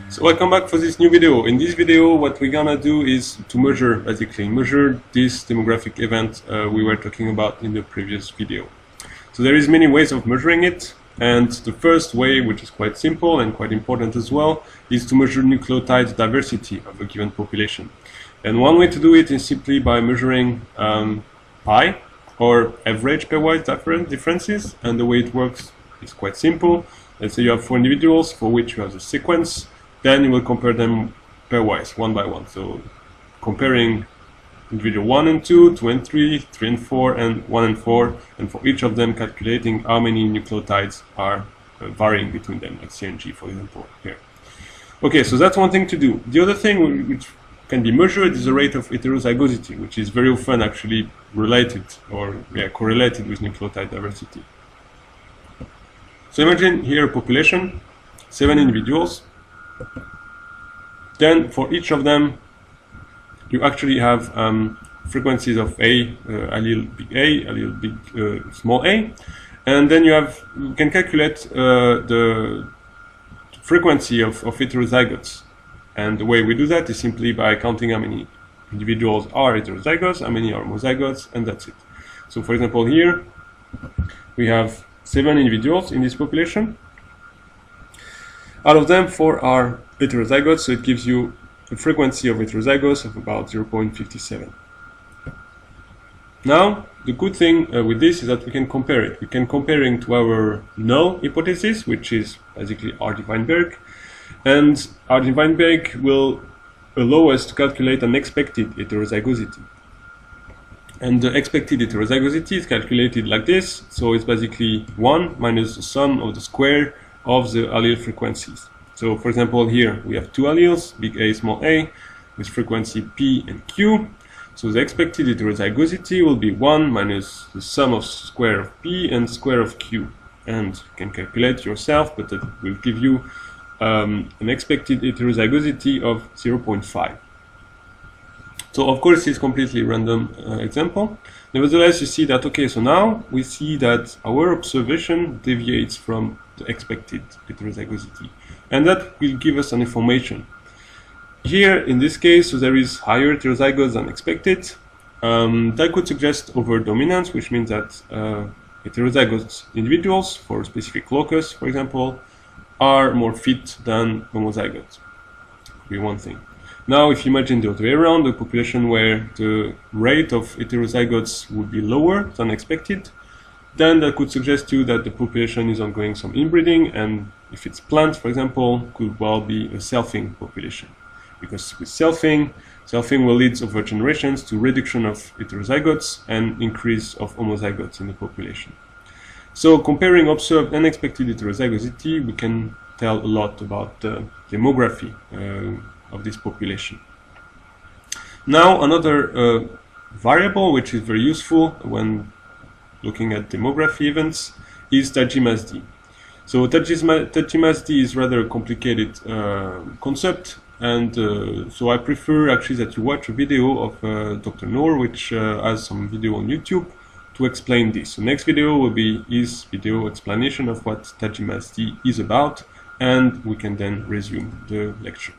So welcome back for this new video. In this video what we're gonna do is to measure this demographic event we were talking about in the previous video. So there is many ways of measuring it, and the first way, which is quite simple and quite important as well, is to measure nucleotide diversity of a given population. And one way to do it is simply by measuring pi, or average pairwise differences, and the way it works is quite simple. Let's say you have 4 individuals for which you have the sequence, then you will compare them pairwise, one by one. So comparing individual 1 and 2, 2 and 3, 3 and 4, and 1 and 4, and for each of them calculating how many nucleotides are varying between them, like C and G, for example, here. Okay, so that's one thing to do. The other thing which can be measured is the rate of heterozygosity, which is very often actually related or correlated with nucleotide diversity. So imagine here a population, 7 individuals. Then for each of them, you actually have frequencies of allele big A, allele big small a, and then you can calculate the frequency of heterozygotes. And the way we do that is simply by counting how many individuals are heterozygotes, how many are homozygotes, and that's it. So for example here, we have 7 individuals in this population. Out of them, 4 are heterozygotes, so it gives you a frequency of heterozygotes of about 0.57. Now, the good thing with this is that we can compare it. We can compare it to our null hypothesis, which is basically Hardy-Weinberg, and Hardy-Weinberg will allow us to calculate an expected heterozygosity. And the expected heterozygosity is calculated like this. So it's basically 1 minus the sum of the square of the allele frequencies. So for example here we have 2 alleles, big A, small a, with frequency P and Q. So the expected heterozygosity will be 1 minus the sum of square of P and square of Q. And you can calculate yourself, but that will give you an expected heterozygosity of 0.5. So of course it's completely random example. Nevertheless, you see that, okay, so now we see that our observation deviates from the expected heterozygosity. And that will give us an information. Here, in this case, so there is higher heterozygotes than expected. That could suggest over-dominance, which means that heterozygous individuals for a specific locus, for example, are more fit than homozygotes. Could be one thing. Now, if you imagine the other way around, a population where the rate of heterozygotes would be lower than expected, then that could suggest to you that the population is undergoing some inbreeding, and if it's plants, for example, could well be a selfing population. Because with selfing will lead over generations to reduction of heterozygotes and increase of homozygotes in the population. So comparing observed and expected heterozygosity, we can tell a lot about the demography of this population. Now another variable which is very useful when looking at demography events is Tadjimaz-D. So Tadjimaz-D is rather a complicated concept, and so I prefer actually that you watch a video of Dr. Noor, which has some video on YouTube to explain this. So next video will be his video explanation of what Tadjimaz-D is about, and we can then resume the lecture.